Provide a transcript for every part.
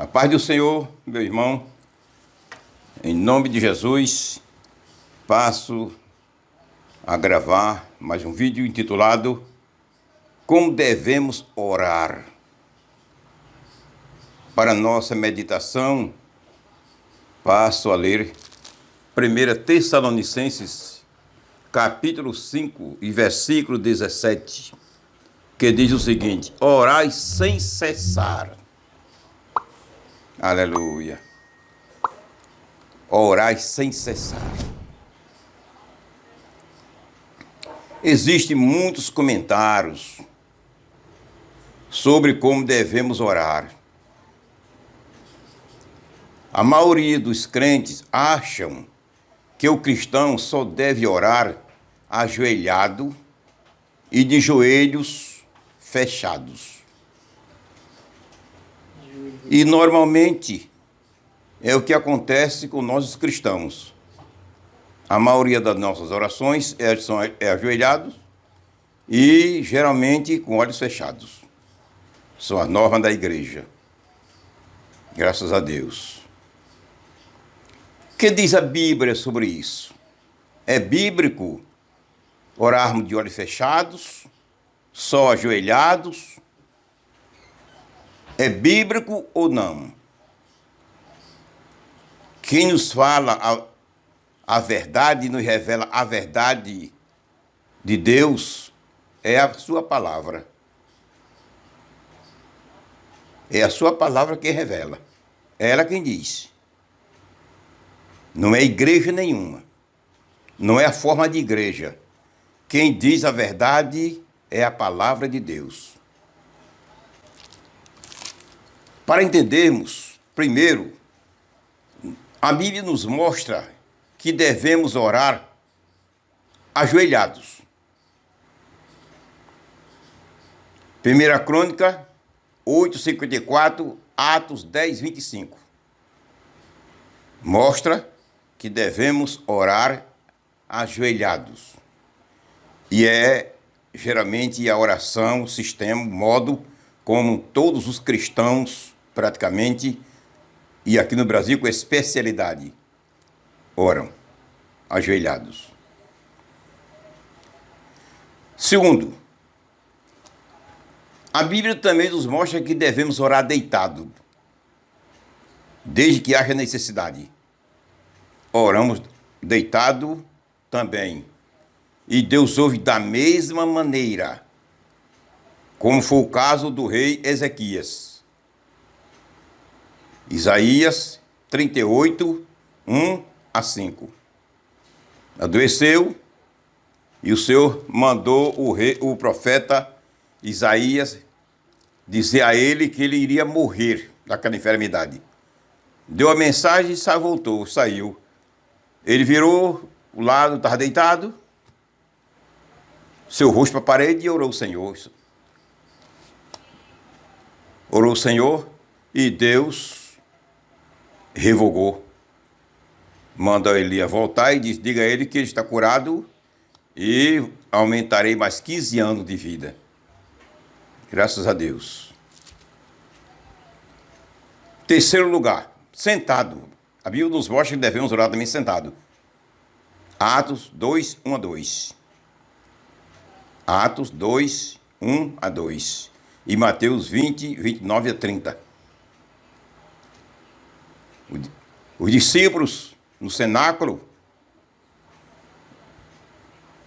A paz do Senhor, meu irmão, em nome de Jesus, passo a gravar mais um vídeo intitulado Como devemos orar. Para nossa meditação, passo a ler 1 Tessalonicenses, capítulo 5 e versículo 17, que diz o seguinte: orai sem cessar. Aleluia. Orai sem cessar. Existem muitos comentários sobre como devemos orar. A maioria dos crentes acham que o cristão só deve orar ajoelhado e de joelhos fechados. E normalmente é o que acontece com nós os cristãos. A maioria das nossas orações é ajoelhados e geralmente com olhos fechados. São as normas da igreja. Graças a Deus. O que diz a Bíblia sobre isso? É bíblico orarmos de olhos fechados, só ajoelhados? É bíblico ou não? Quem nos fala a verdade, nos revela a verdade de Deus, é a sua palavra. É a sua palavra que revela. É ela quem diz. Não é igreja nenhuma. Não é a forma de igreja. Quem diz a verdade é a palavra de Deus. Para entendermos, primeiro, a Bíblia nos mostra que devemos orar ajoelhados. 1 Crônica 8:54, Atos 10:25. Mostra que devemos orar ajoelhados. E é geralmente a oração, o sistema, o modo como todos os cristãos praticamente, e aqui no Brasil com especialidade, oram ajoelhados. Segundo, a Bíblia também nos mostra que devemos orar deitado, desde que haja necessidade. Oramos deitado também. E Deus ouve da mesma maneira, como foi o caso do rei Ezequias. Isaías 38, 1-5. Adoeceu e o Senhor mandou o profeta Isaías dizer a ele que ele iria morrer daquela enfermidade. Deu a mensagem e voltou, saiu. Ele virou o lado, estava deitado, seu rosto para a parede e orou ao Senhor. Orou ao Senhor e Deus revogou. Manda Elias voltar e diz: diga a ele que ele está curado e aumentarei mais 15 anos de vida. Graças a Deus. Terceiro lugar, sentado. A Bíblia nos mostra que devemos orar também sentado. Atos 2, 1-2. Atos 2, 1-2. E Mateus 20, 29-30. Os discípulos no cenáculo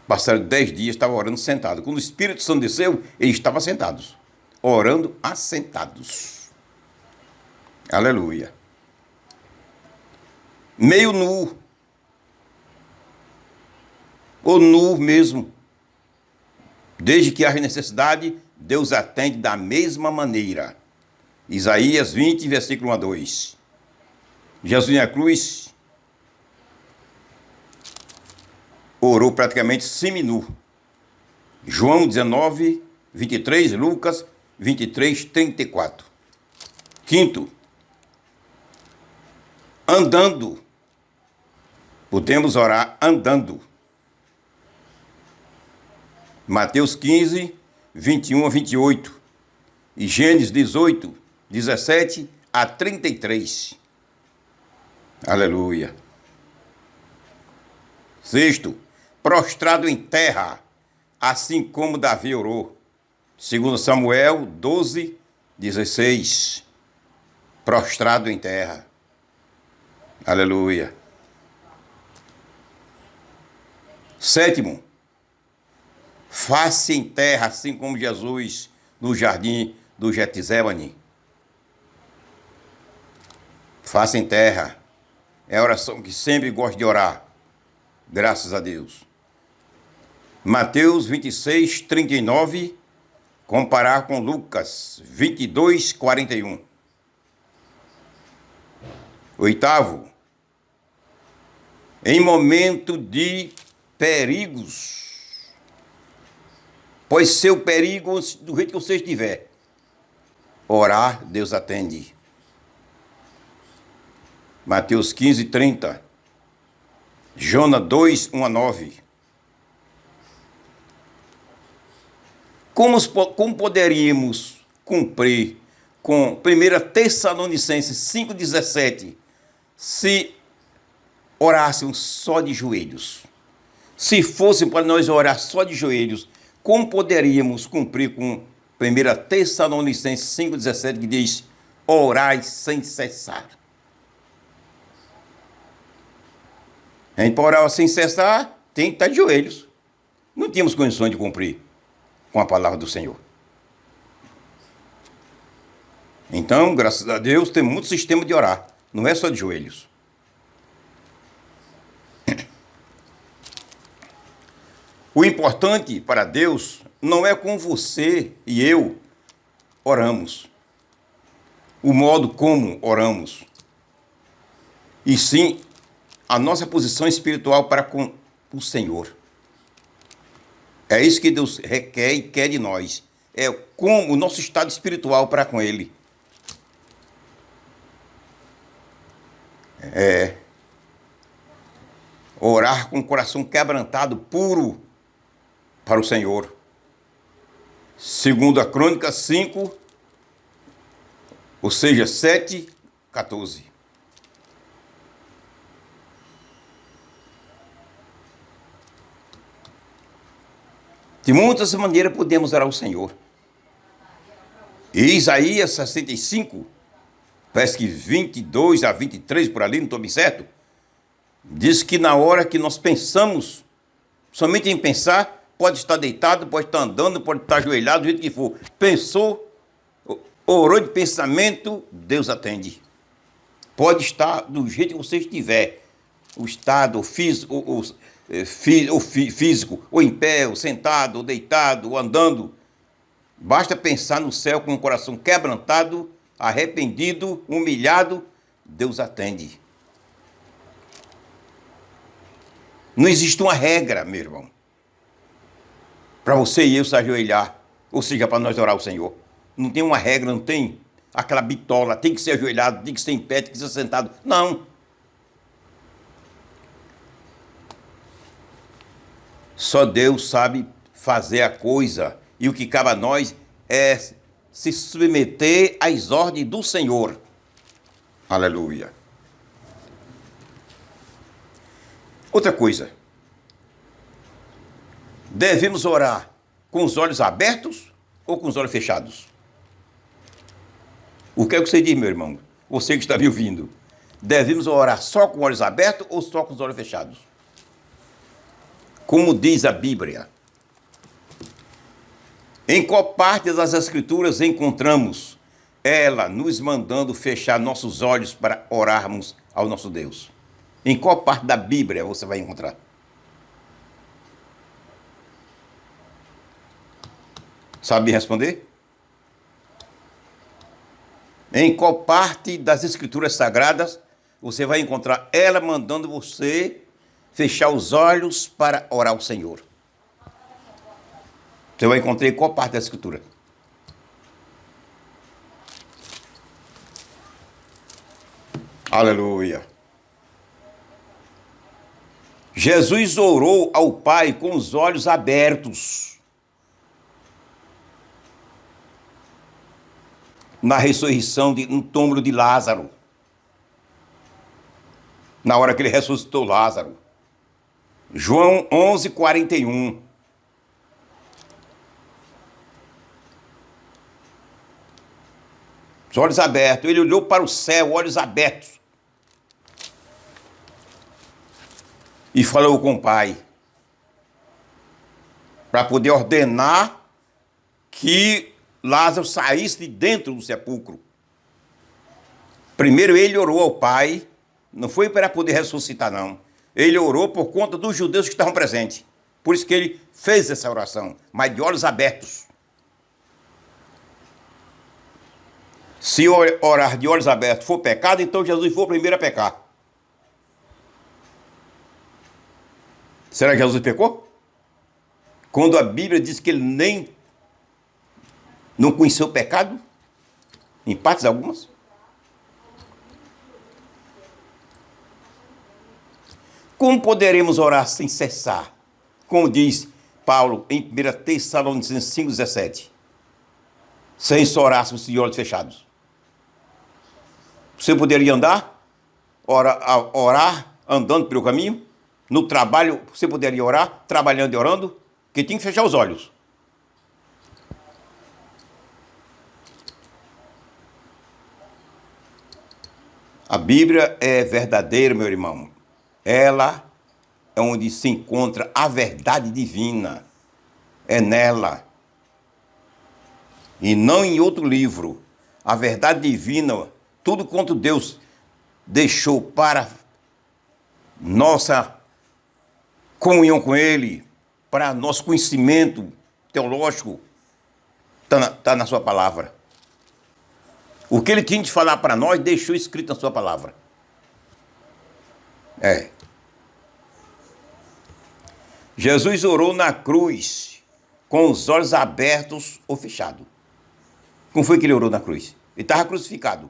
passaram 10 dias, estavam orando sentados. Quando o Espírito Santo desceu, eles estavam sentados, orando assentados. Aleluia. Meio nu, ou nu mesmo. Desde que haja necessidade, Deus atende da mesma maneira. Isaías 20, versículo 1-2. Jesus na cruz orou praticamente seminu. João 19, 23, Lucas 23, 34. Quinto, andando. Podemos orar andando. Mateus 15, 21-28. E Gênesis 18, 17 a 33. Aleluia. Sexto, prostrado em terra, assim como Davi orou. 2 Samuel 12, 16. Prostrado em terra. Aleluia. Sétimo, face em terra, assim como Jesus no jardim do Getsemane. Face em terra. É a oração que sempre gosto de orar. Graças a Deus. Mateus 26, 39, comparar com Lucas 22, 41. Oitavo, em momento de perigos, pois seu perigo, do jeito que você estiver, orar, Deus atende. Mateus 15, 30. Jonas 2, 1 a 9. Como poderíamos cumprir com 1 Tessalonicenses 5, 17, se orássemos só de joelhos? Se fosse para nós orar só de joelhos, como poderíamos cumprir com 1 Tessalonicenses 5, 17, que diz: orai sem cessar? A gente para orar sem cessar, tem que estar de joelhos. Não tínhamos condições de cumprir com a palavra do Senhor. Então, graças a Deus, tem muito sistema de orar. Não é só de joelhos. O importante para Deus não é como você e eu oramos, o modo como oramos, e sim a nossa posição espiritual para com o Senhor. É isso que Deus requer e quer de nós. É como o nosso estado espiritual para com Ele. É orar com o coração quebrantado, puro, para o Senhor. Segundo a Crônica 5, ou seja, 7, 14. De muitas maneiras podemos orar ao Senhor. E Isaías 65, parece que 22 a 23, por ali, não estou bem certo, diz que na hora que nós pensamos, somente em pensar, pode estar deitado, pode estar andando, pode estar ajoelhado, do jeito que for. Pensou, orou de pensamento, Deus atende. Pode estar do jeito que você estiver. O estado físico, ou em pé, ou sentado, ou deitado, ou andando. Basta pensar no céu com o coração quebrantado, arrependido, humilhado, Deus atende. Não existe uma regra, meu irmão, para você e eu se ajoelhar, ou seja, para nós orar ao Senhor. Não tem uma regra, não tem aquela bitola, tem que ser ajoelhado, tem que ser em pé, tem que ser sentado. Não. Só Deus sabe fazer a coisa, e o que cabe a nós é se submeter às ordens do Senhor. Aleluia. Outra coisa, devemos orar com os olhos abertos ou com os olhos fechados? O que é que você diz, meu irmão? Você que está me ouvindo. Devemos orar só com os olhos abertos ou só com os olhos fechados? Como diz a Bíblia. Em qual parte das Escrituras encontramos ela nos mandando fechar nossos olhos para orarmos ao nosso Deus? Em qual parte da Bíblia você vai encontrar? Sabe responder? Em qual parte das Escrituras Sagradas você vai encontrar ela mandando você fechar os olhos para orar ao Senhor? Você vai encontrar em qual parte da Escritura? Aleluia. Jesus orou ao Pai com os olhos abertos. na ressurreição no túmulo de Lázaro. Na hora que ele ressuscitou Lázaro. João 11:41. Os olhos abertos. Ele olhou para o céu, olhos abertos. E falou com o Pai. Para poder ordenar que Lázaro saísse de dentro do sepulcro. Primeiro ele orou ao Pai. Não foi para poder ressuscitar, não. Ele orou por conta dos judeus que estavam presentes. Por isso que ele fez essa oração, mas de olhos abertos. Se orar de olhos abertos for pecado, então Jesus foi o primeiro a pecar. Será que Jesus pecou? Quando a Bíblia diz que ele nem não conheceu o pecado, em partes algumas. Como poderemos orar sem cessar? Como diz Paulo em 1 Tessalonicenses 5,17. Sem orássemos de olhos fechados. Você poderia orar andando pelo caminho? No trabalho, você poderia orar, trabalhando e orando? Que tem que fechar os olhos. A Bíblia é verdadeira, meu irmão. Ela é onde se encontra a verdade divina. É nela. E não em outro livro. A verdade divina, tudo quanto Deus deixou para nossa comunhão com Ele, para nosso conhecimento teológico, está na sua palavra. O que Ele tinha de falar para nós, deixou escrito na sua palavra. Jesus orou na cruz, com os olhos abertos ou fechados. Como foi que ele orou na cruz? Ele estava crucificado.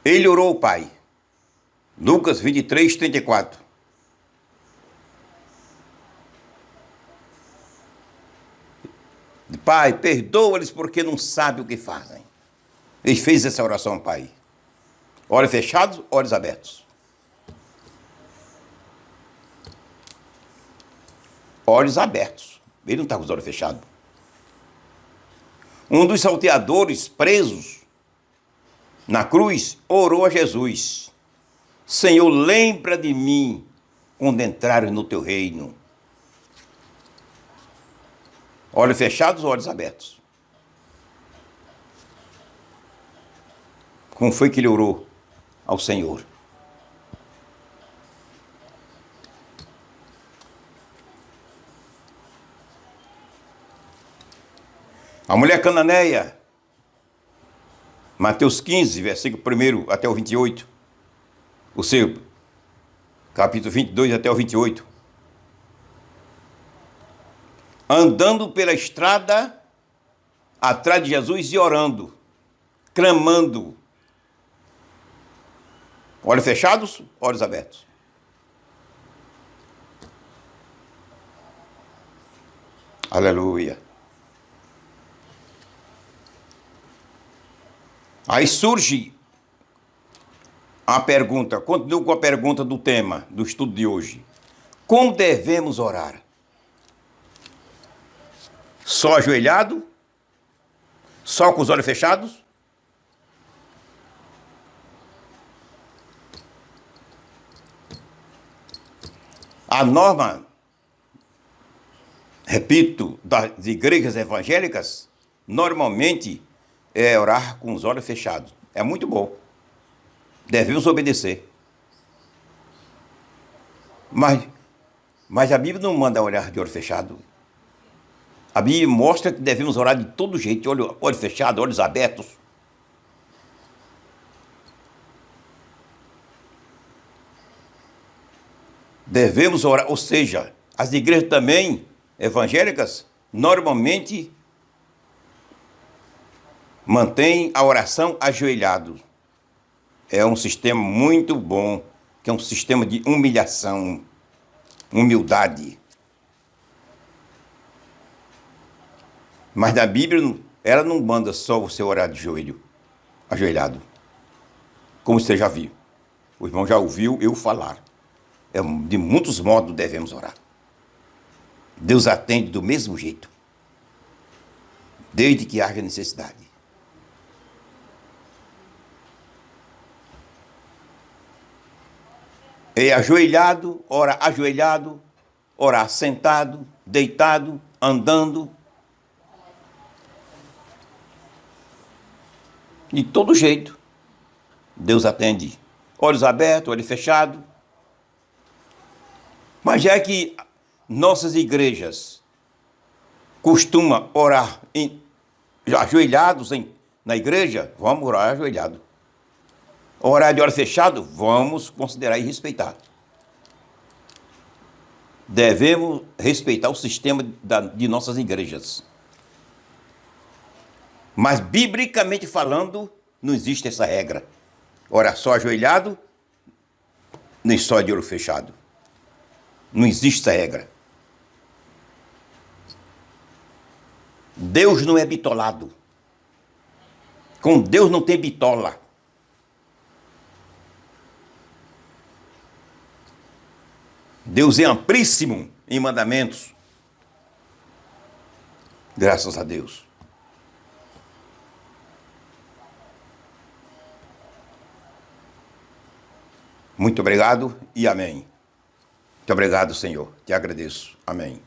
Ele orou ao Pai. Lucas 23:34. Pai, perdoa-lhes porque não sabem o que fazem. Ele fez essa oração, Pai. Olhos fechados, olhos abertos. Olhos abertos. Ele não está com os olhos fechados. Um dos salteadores presos na cruz orou a Jesus. Senhor, lembra de mim quando entrares no teu reino. Olhos fechados, olhos abertos. Como foi que ele orou ao Senhor? A mulher cananeia, Mateus 15, versículo 1 até o 28. O seu, capítulo 22 até o 28. Andando pela estrada, atrás de Jesus e orando, clamando. Olhos fechados, olhos abertos. Aleluia. Aí surge a pergunta, continuo com a pergunta do tema do estudo de hoje. Como devemos orar? Só ajoelhado? Só com os olhos fechados? A norma, repito, das igrejas evangélicas, normalmente é orar com os olhos fechados. É muito bom. Devemos obedecer. Mas a Bíblia não manda orar de olho fechado. A Bíblia mostra que devemos orar de todo jeito, olho fechado, olhos abertos. Devemos orar, ou seja, as igrejas também evangélicas normalmente mantêm a oração ajoelhado. É um sistema muito bom, que é um sistema de humilhação, humildade. Mas na Bíblia ela não manda só você orar de joelho, ajoelhado, como você já viu. O irmão já ouviu eu falar. De muitos modos devemos orar. Deus atende do mesmo jeito, desde que haja necessidade. É ajoelhado, orar sentado, deitado, andando. De todo jeito, Deus atende. Olhos abertos, olho fechado. Mas já que nossas igrejas costumam orar ajoelhados na igreja, vamos orar ajoelhado. Orar de olho fechado, vamos considerar e respeitar. Devemos respeitar o sistema de nossas igrejas. Mas, biblicamente falando, não existe essa regra. Orar só ajoelhado, nem só de olho fechado. Não existe essa regra. Deus não é bitolado. Com Deus não tem bitola. Deus é amplíssimo em mandamentos. Graças a Deus. Muito obrigado e amém. Muito obrigado, Senhor. Te agradeço. Amém.